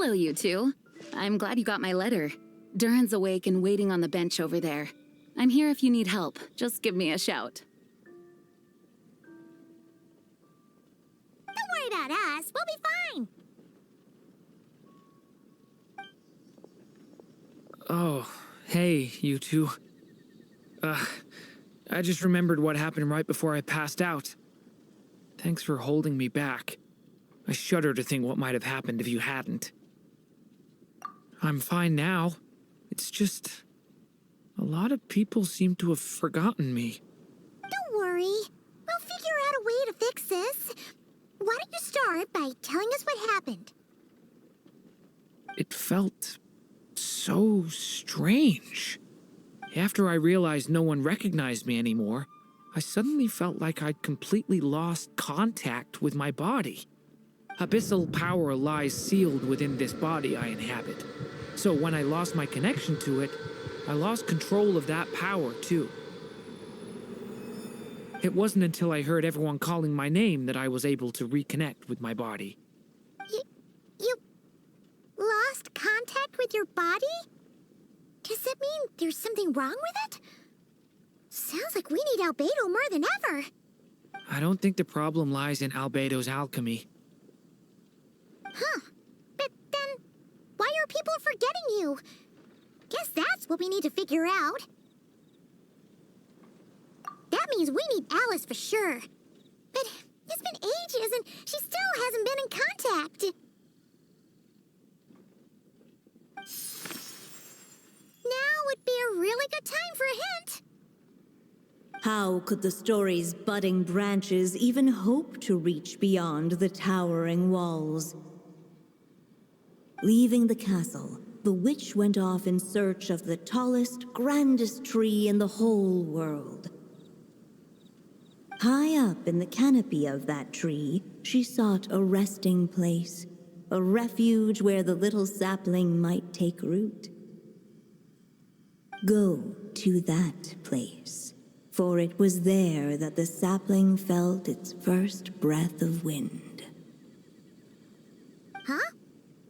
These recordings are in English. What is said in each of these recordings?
Hello, you two. I'm glad you got my letter. Durin's awake and waiting on the bench over there. I'm here if you need help. Just give me a shout. Don't worry about us. We'll be fine. Oh, hey, you two. I just remembered what happened right before I passed out. Thanks for holding me back. I shudder to think what might have happened if you hadn't. I'm fine now. It's just... a lot of people seem to have forgotten me. Don't worry. We'll figure out a way to fix this. Why don't you start by telling us what happened? It felt so strange. After I realized no one recognized me anymore, I suddenly felt like I'd completely lost contact with my body. Abyssal power lies sealed within this body I inhabit. So when I lost my connection to it, I lost control of that power too. It wasn't until I heard everyone calling my name that I was able to reconnect with my body. You lost contact with your body? Does that mean there's something wrong with it? Sounds like we need Albedo more than ever. I don't think the problem lies in Albedo's alchemy. Huh. But then, why are people forgetting you? Guess that's what we need to figure out. That means we need Alice for sure. But it's been ages and she still hasn't been in contact. Now would be a really good time for a hint. How could the story's budding branches even hope to reach beyond the towering walls? Leaving the castle, the witch went off in search of the tallest, grandest tree in the whole world. High up in the canopy of that tree, she sought a resting place, a refuge where the little sapling might take root. Go to that place, for it was there that the sapling felt its first breath of wind. Huh?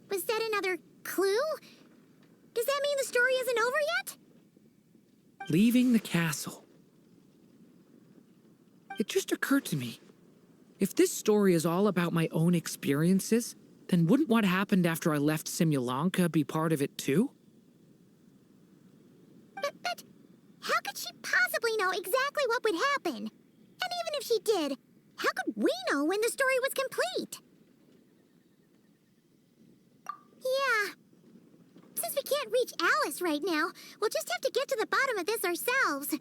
Was that another clue? Does that mean the story isn't over yet? Leaving the castle. It just occurred to me. If this story is all about my own experiences, then wouldn't what happened after I left Simulanka be part of it too? But how could she possibly know exactly what would happen? And even if she did, how could we know when the story was complete? Yeah. Since we can't reach Alice right now, we'll just have to get to the bottom of this ourselves.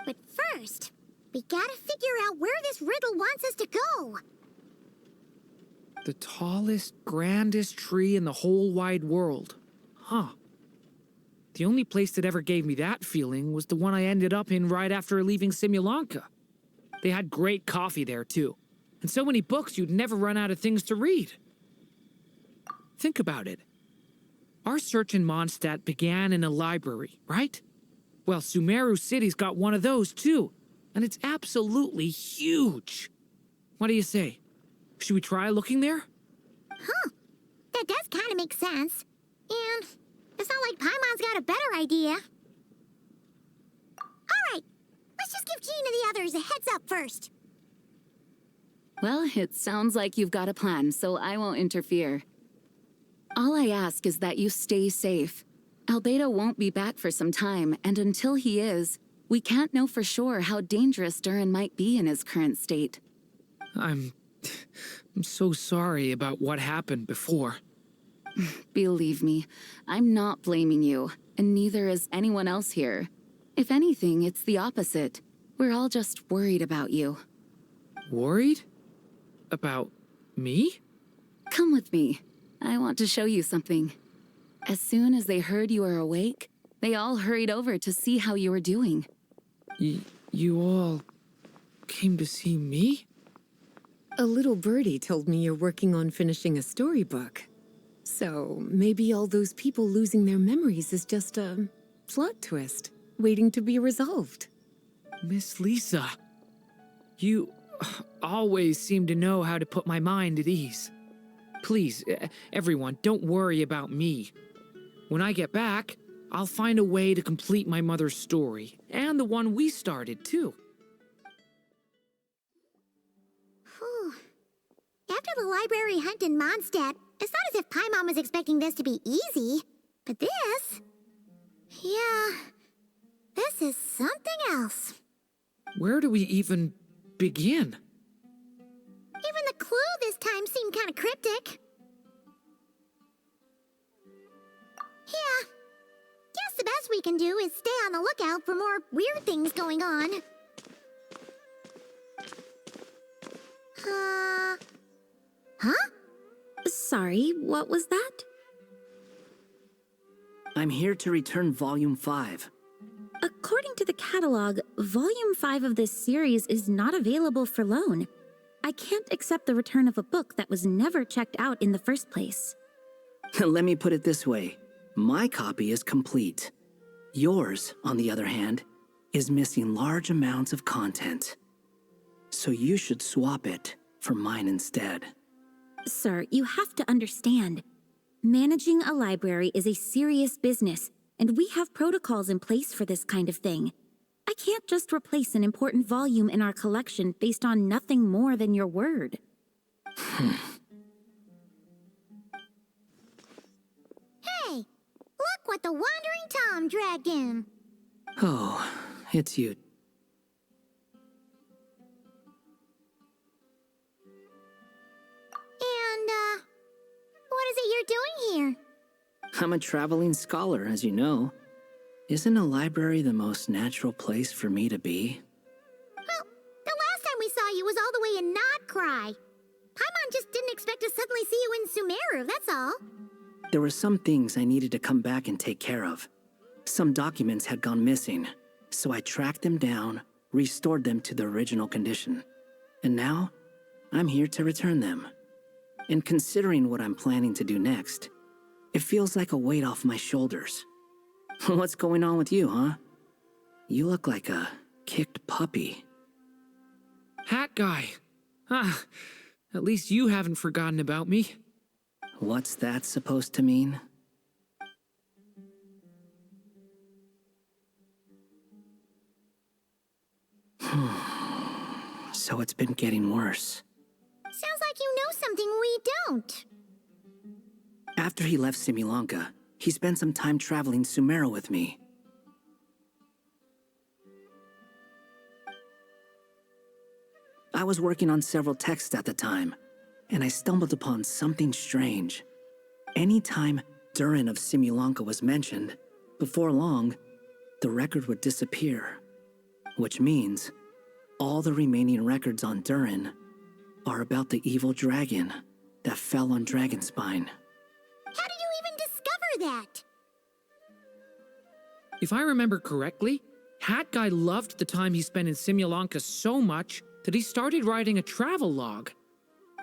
But first, we gotta figure out where this riddle wants us to go. The tallest, grandest tree in the whole wide world. Huh. The only place that ever gave me that feeling was the one I ended up in right after leaving Simulanka. They had great coffee there, too. And so many books you'd never run out of things to read. Think about it. Our search in Mondstadt began in a library, right? Well, Sumeru City's got one of those, too. And it's absolutely huge. What do you say? Should we try looking there? Huh. That does kind of make sense. And it's not like Paimon's got a better idea. All right. Let's just give Jean and the others a heads up first. Well, it sounds like you've got a plan, so I won't interfere. All I ask is that you stay safe. Albedo won't be back for some time, and until he is, we can't know for sure how dangerous Durin might be in his current state. I'm so sorry about what happened before. Believe me, I'm not blaming you, and neither is anyone else here. If anything, it's the opposite. We're all just worried about you. Worried? About me? Come with me. I want to show you something. As soon as they heard you were awake, they all hurried over to see how you were doing. You all came to see me? A little birdie told me you're working on finishing a storybook. So maybe all those people losing their memories is just a plot twist, waiting to be resolved. Miss Lisa, you always seem to know how to put my mind at ease. Please, everyone, don't worry about me. When I get back, I'll find a way to complete my mother's story, and the one we started, too. Whew. After the library hunt in Mondstadt, it's not as if Paimon was expecting this to be easy. But this... yeah... this is something else. Where do we even begin? Even the clue this time seemed kind of cryptic. Yeah. Guess the best we can do is stay on the lookout for more weird things going on. Huh? Sorry, what was that? I'm here to return Volume 5. According to the catalog, Volume 5 of this series is not available for loan. I can't accept the return of a book that was never checked out in the first place. Let me put it this way. My copy is complete. Yours, on the other hand, is missing large amounts of content. So you should swap it for mine instead. Sir, you have to understand. Managing a library is a serious business, and we have protocols in place for this kind of thing. I can't just replace an important volume in our collection based on nothing more than your word. Hey, look what the Wandering Tom dragged in. Oh, it's you. And, what is it you're doing here? I'm a traveling scholar, as you know. Isn't a library the most natural place for me to be? Well, the last time we saw you was all the way in Nodcry. Paimon just didn't expect to suddenly see you in Sumeru, that's all. There were some things I needed to come back and take care of. Some documents had gone missing, so I tracked them down, restored them to their original condition. And now, I'm here to return them. And considering what I'm planning to do next, it feels like a weight off my shoulders. What's going on with you, huh? You look like a kicked puppy. Hat guy. Ah, at least you haven't forgotten about me. What's that supposed to mean? So it's been getting worse. Sounds like you know something we don't. After he left Simulanka, he spent some time traveling Sumeru with me. I was working on several texts at the time, and I stumbled upon something strange. Anytime Durin of Simulanka was mentioned, before long, the record would disappear. Which means, all the remaining records on Durin are about the evil dragon that fell on Dragonspine. How did you even discover that? If I remember correctly, Hat Guy loved the time he spent in Simulanka so much that he started writing a travel log.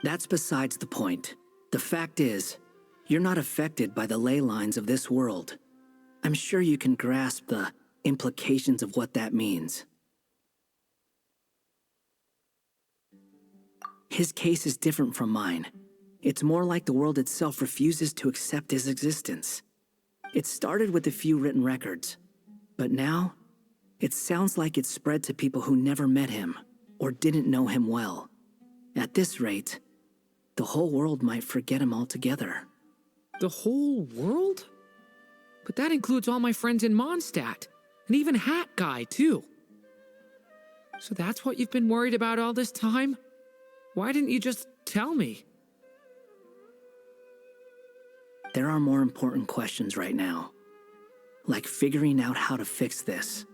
That's besides the point. The fact is, you're not affected by the ley lines of this world. I'm sure you can grasp the implications of what that means. His case is different from mine. It's more like the world itself refuses to accept his existence. It started with a few written records, but now, it sounds like it's spread to people who never met him or didn't know him well. At this rate, the whole world might forget him altogether. The whole world? But that includes all my friends in Mondstadt, and even Hat Guy, too. So that's what you've been worried about all this time? Why didn't you just tell me? There are more important questions right now, like figuring out how to fix this.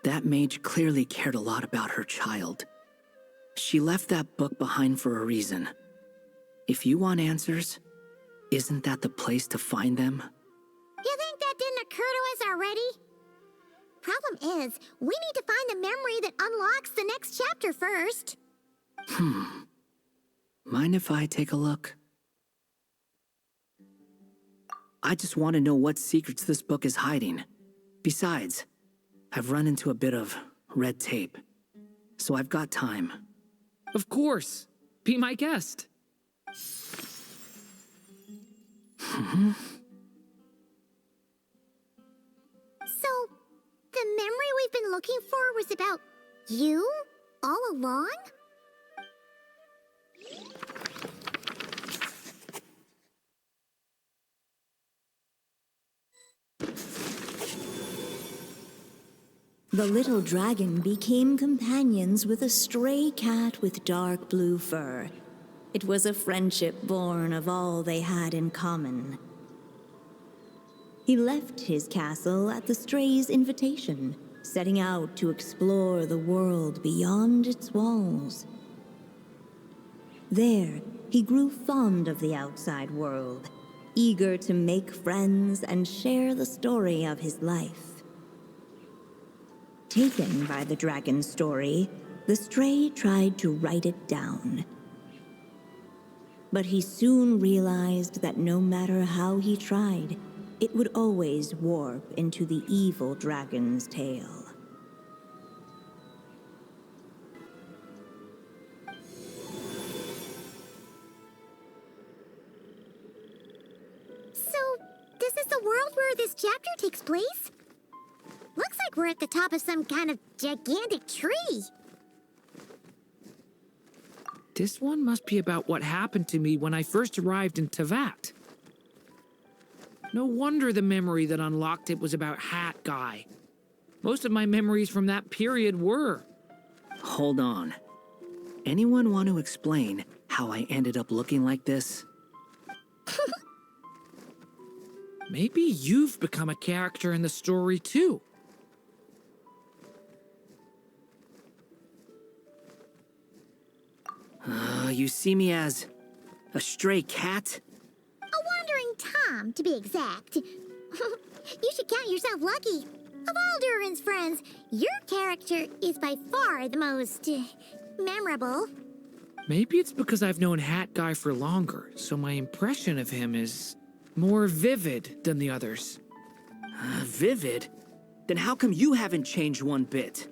That mage clearly cared a lot about her child. She left that book behind for a reason. If you want answers, isn't that the place to find them? You think that didn't occur to us already? Problem is, we need to find the memory that unlocks the next chapter first. Mind if I take a look? I just want to know what secrets this book is hiding. Besides, I've run into a bit of red tape. so I've got time. Of course. Be my guest. So, the memory we've been looking for was about you all along? The little dragon became companions with a stray cat with dark blue fur. It was a friendship born of all they had in common. He left his castle at the stray's invitation, setting out to explore the world beyond its walls. There, he grew fond of the outside world, eager to make friends and share the story of his life. Taken by the dragon's story, the stray tried to write it down. But he soon realized that no matter how he tried, it would always warp into the evil dragon's tale. So, this is the world where this chapter takes place? Looks like we're at the top of some kind of gigantic tree. This one must be about what happened to me when I first arrived in Tevat. No wonder the memory that unlocked it was about Hat Guy. Most of my memories from that period were. Hold on. Anyone want to explain how I ended up looking like this? Maybe you've become a character in the story too. You see me as a stray cat? A wandering Tom, to be exact. You should count yourself lucky. Of all Durin's friends, your character is by far the most memorable. Maybe it's because I've known Hat Guy for longer, so my impression of him is more vivid than the others. Vivid? Then how come you haven't changed one bit?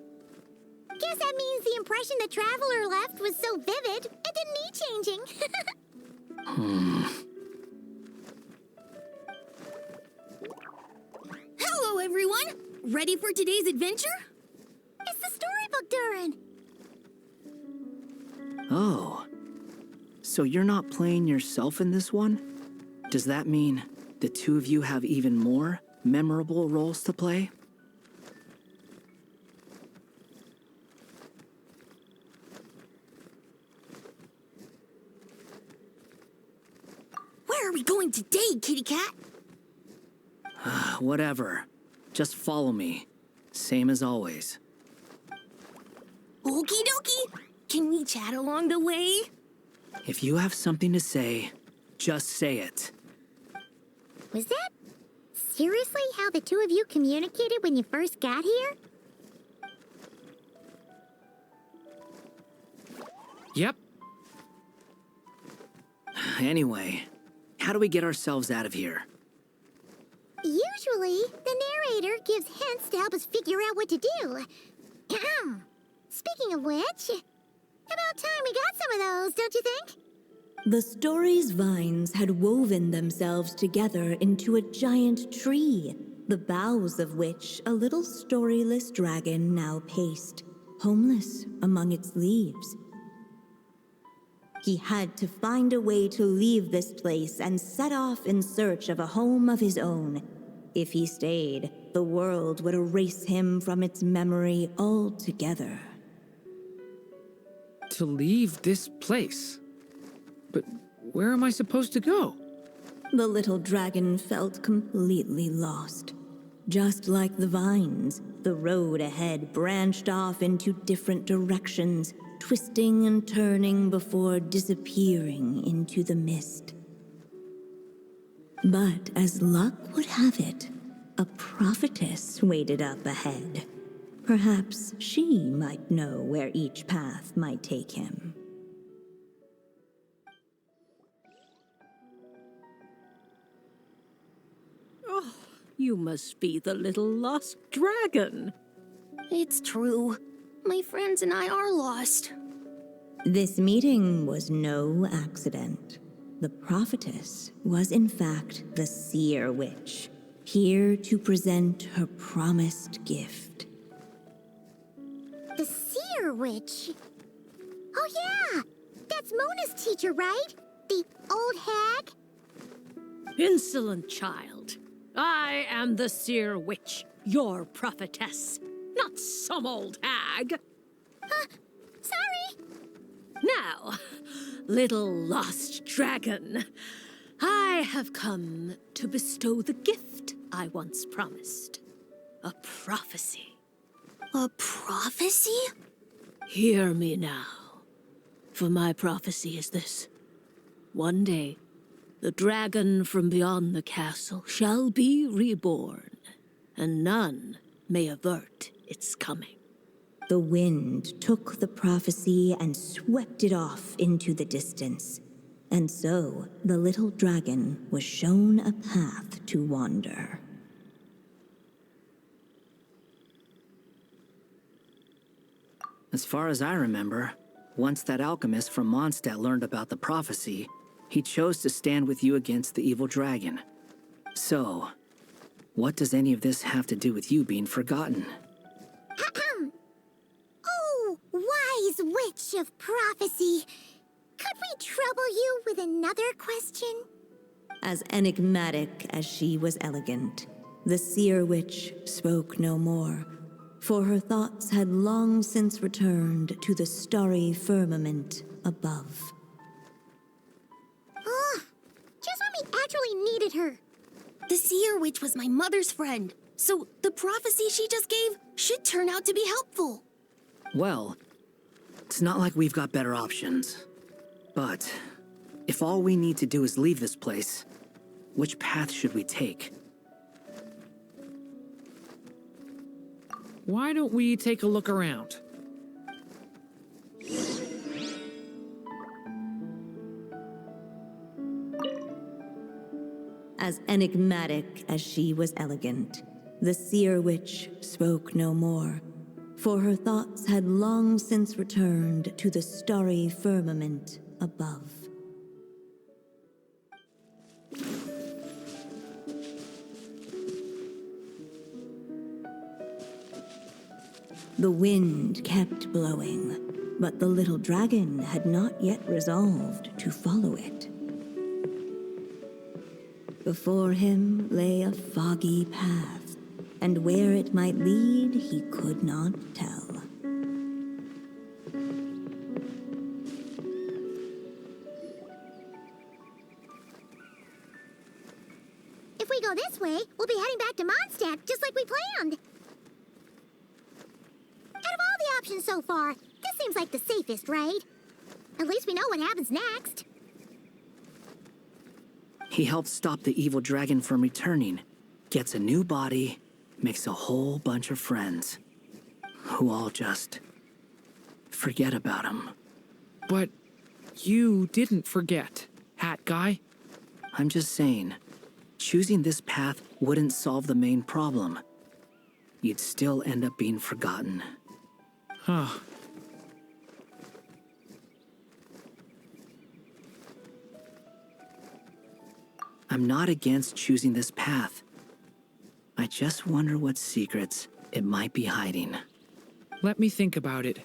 Guess that means the impression the traveler left was so vivid, it didn't need changing. Hello, everyone! Ready for today's adventure? It's the storybook, Durin. Oh. So you're not playing yourself in this one? Does that mean the two of you have even more memorable roles to play? Where are we going today, kitty cat? Whatever. Just follow me. Same as always. Okie dokie! Can we chat along the way? If you have something to say, just say it. Was that seriously how the two of you communicated when you first got here? Yep. Anyway, how do we get ourselves out of here? Usually, the narrator gives hints to help us figure out what to do. Speaking of which, about time we got some of those, don't you think? The story's vines had woven themselves together into a giant tree, the boughs of which a little storyless dragon now paced, homeless among its leaves. He had to find a way to leave this place and set off in search of a home of his own. If he stayed, the world would erase him from its memory altogether. To leave this place. But where am I supposed to go? The little dragon felt completely lost. Just like the vines, the road ahead branched off into different directions, twisting and turning before disappearing into the mist. But as luck would have it, a prophetess waited up ahead. Perhaps she might know where each path might take him. You must be the little lost dragon. It's true. My friends and I are lost. This meeting was no accident. The prophetess was in fact the seer witch, here to present her promised gift. The seer witch. Oh yeah! That's Mona's teacher, right? The old hag? Insolent child. I am the seer witch, your prophetess, not some old hag. Sorry! Now, little lost dragon, I have come to bestow the gift I once promised. A prophecy. A prophecy? Hear me now, for my prophecy is this. One day, the dragon from beyond the castle shall be reborn, and none may avert its coming. The wind took the prophecy and swept it off into the distance, and so the little dragon was shown a path to wander. As far as I remember, once that alchemist from Mondstadt learned about the prophecy, he chose to stand with you against the evil dragon. So, what does any of this have to do with you being forgotten? Oh, wise witch of prophecy. Could we trouble you with another question? As enigmatic as she was elegant, the seer witch spoke no more, for her thoughts had long since returned to the starry firmament above. Ugh, just when we actually needed her. The seer witch was my mother's friend, so the prophecy she just gave should turn out to be helpful. Well, it's not like we've got better options. But if all we need to do is leave this place, which path should we take? Why don't we take a look around? As enigmatic as she was elegant, the seer witch spoke no more, for her thoughts had long since returned to the starry firmament above. The wind kept blowing, but the little dragon had not yet resolved to follow it. Before him lay a foggy path, and where it might lead he could not tell. If we go this way, we'll be heading back to Mondstadt just like we planned. Out of all the options so far, this seems like the safest, right? At least we know what happens next. He helps stop the evil dragon from returning, gets a new body, makes a whole bunch of friends, who all just forget about him. But you didn't forget, Hat Guy. I'm just saying, choosing this path wouldn't solve the main problem. You'd still end up being forgotten. Huh. I'm not against choosing this path. I just wonder what secrets it might be hiding. Let me think about it.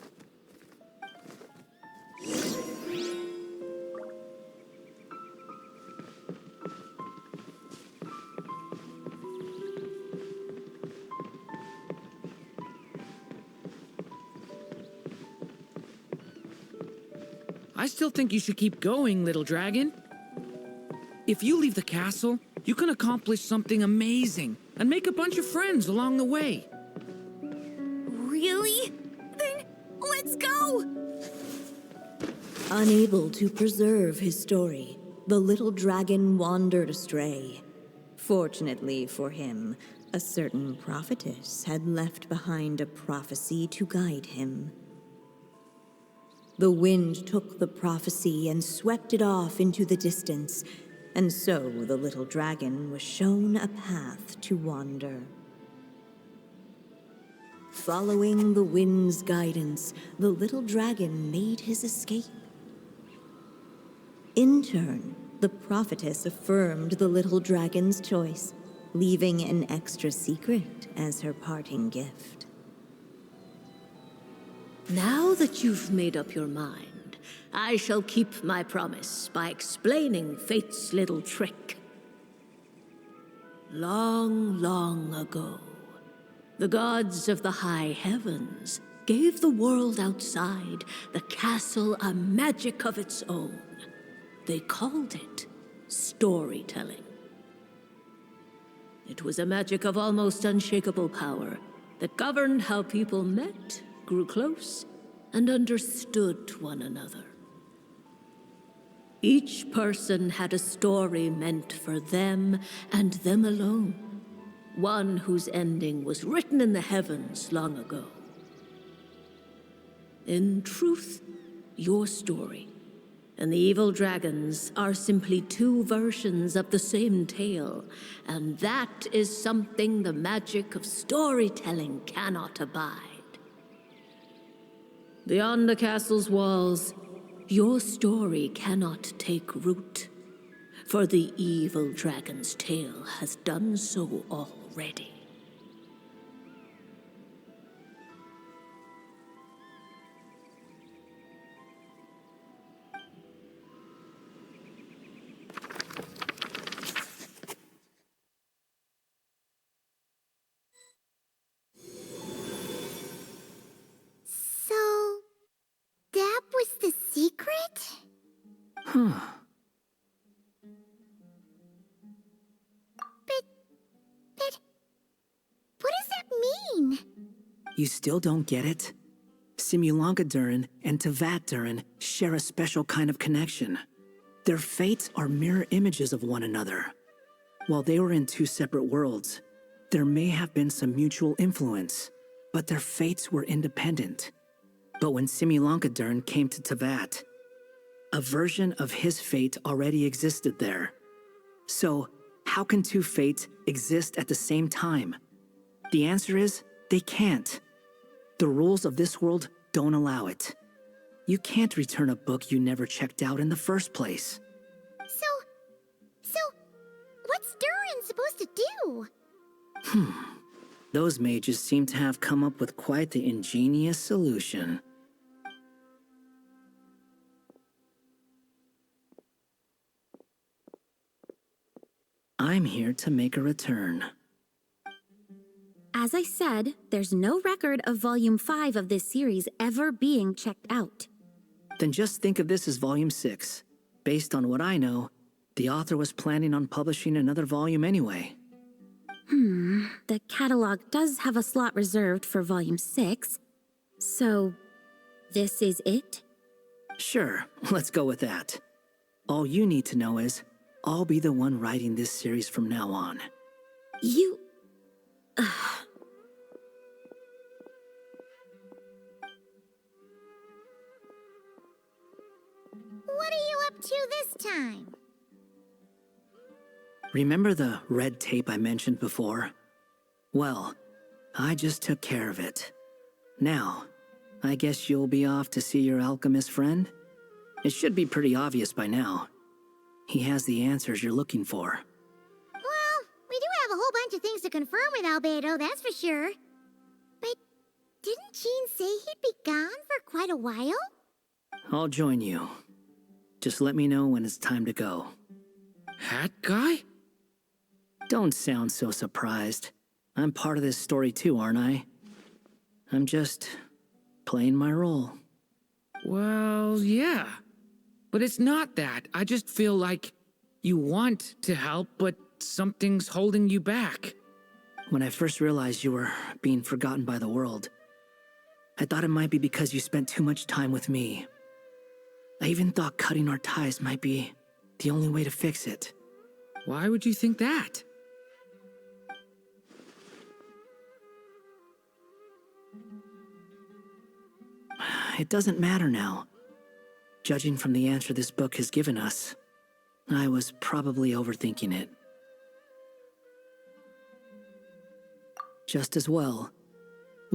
I still think you should keep going, little dragon. If you leave the castle, you can accomplish something amazing and make a bunch of friends along the way. Really? Then let's go! Unable to preserve his story, the little dragon wandered astray. Fortunately for him, a certain prophetess had left behind a prophecy to guide him. The wind took the prophecy and swept it off into the distance, and so the little dragon was shown a path to wander. Following the wind's guidance, the little dragon made his escape. In turn, the prophetess affirmed the little dragon's choice, leaving an extra secret as her parting gift. Now that you've made up your mind, I shall keep my promise by explaining Fate's little trick. Long, long ago, the gods of the high heavens gave the world outside the castle a magic of its own. They called it storytelling. It was a magic of almost unshakable power that governed how people met, grew close, and understood one another. Each person had a story meant for them and them alone, one whose ending was written in the heavens long ago. In truth, your story and the evil dragons are simply two versions of the same tale, and that is something the magic of storytelling cannot abide. Beyond the castle's walls, your story cannot take root, for the evil dragon's tale has done so already. So, that was the secret? Huh. But, what does that mean? You still don't get it? Simulanka Durin and Tevat Durin share a special kind of connection. Their fates are mirror images of one another. While they were in two separate worlds, there may have been some mutual influence, but their fates were independent. But when Simulanka Durin came to Tevat, a version of his fate already existed there. So, how can two fates exist at the same time? The answer is, they can't. The rules of this world don't allow it. You can't return a book you never checked out in the first place. So, what's Durin supposed to do? Those mages seem to have come up with quite the ingenious solution. I'm here to make a return. As I said, there's no record of Volume 5 of this series ever being checked out. Then just think of this as Volume 6. Based on what I know, the author was planning on publishing another volume anyway. The catalog does have a slot reserved for Volume 6. So, this is it? Sure, let's go with that. All you need to know is, I'll be the one writing this series from now on. You... What are you up to this time? Remember the red tape I mentioned before? Well, I just took care of it. Now, I guess you'll be off to see your alchemist friend? It should be pretty obvious by now. He has the answers you're looking for. Well, we do have a whole bunch of things to confirm with Albedo, that's for sure. But didn't Jean say he'd be gone for quite a while? I'll join you. Just let me know when it's time to go. Hat guy? Don't sound so surprised. I'm part of this story too, aren't I? I'm just playing my role. Well, yeah. But it's not that. I just feel like you want to help, but something's holding you back. When I first realized you were being forgotten by the world, I thought it might be because you spent too much time with me. I even thought cutting our ties might be the only way to fix it. Why would you think that? It doesn't matter now. Judging from the answer this book has given us, I was probably overthinking it. Just as well,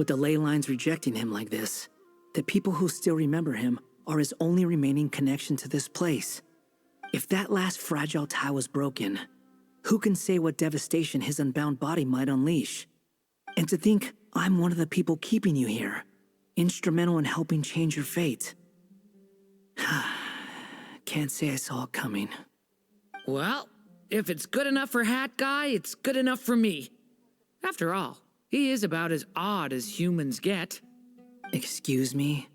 With the ley lines rejecting him like this, the people who still remember him are his only remaining connection to this place. If that last fragile tie was broken, who can say what devastation his unbound body might unleash? And to think I'm one of the people keeping you here, instrumental in helping change your fate. Can't say I saw it coming. Well, if it's good enough for Hat Guy, it's good enough for me. After all, he is about as odd as humans get. Excuse me?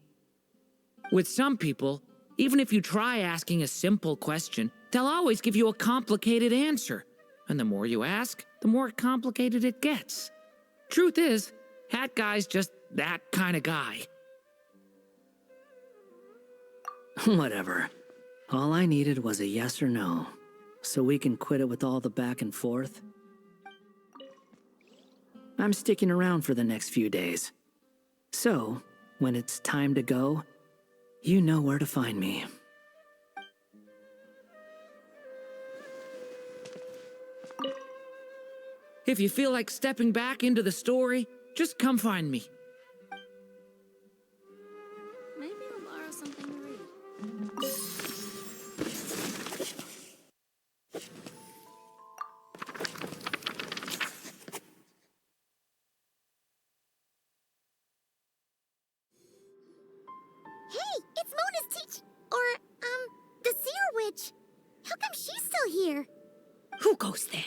With some people, even if you try asking a simple question, they'll always give you a complicated answer. And the more you ask, the more complicated it gets. Truth is, Hat Guy's just that kind of guy. Whatever. All I needed was a yes or no, so we can quit it with all the back and forth. I'm sticking around for the next few days. So, when it's time to go, you know where to find me. If you feel like stepping back into the story, just come find me. Maybe I'll borrow something to read. Hey, it's Mona's the Seer Witch. How come she's still here? Who goes there?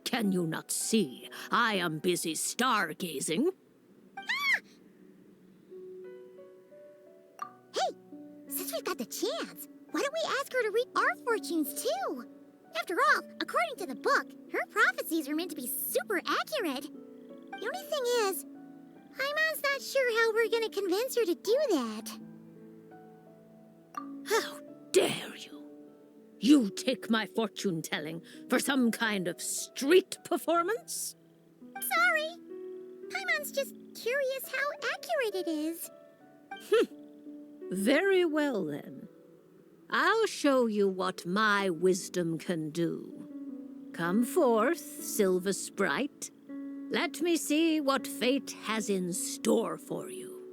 Can you not see? I am busy stargazing. Hey, since we've got the chance, why don't we ask her to read our fortunes too? After all, according to the book, her prophecies are meant to be super accurate. The only thing is, Paimon's not sure how we're gonna convince her to do that. How dare you? You take my fortune-telling for some kind of street performance? Sorry. Paimon's just curious how accurate it is. Very well, then. I'll show you what my wisdom can do. Come forth, Silver Sprite. Let me see what fate has in store for you.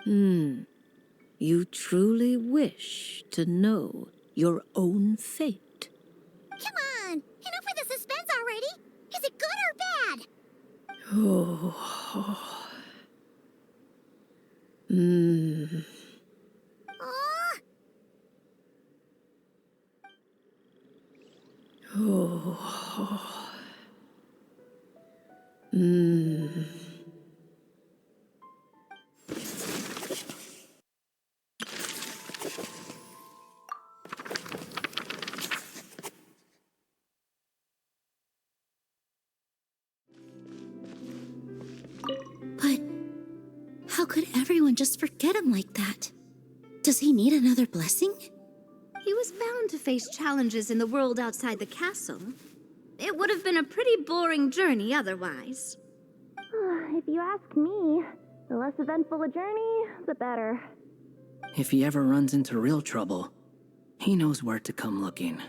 Ooh. You truly wish to know your own fate. Come on, enough with the suspense already. Is it good or bad? Oh. Aw. Oh. But how could everyone just forget him like that? Does he need another blessing? He was bound to face challenges in the world outside the castle. It would have been a pretty boring journey otherwise. If you ask me, the less eventful a journey, the better. If he ever runs into real trouble, he knows where to come looking.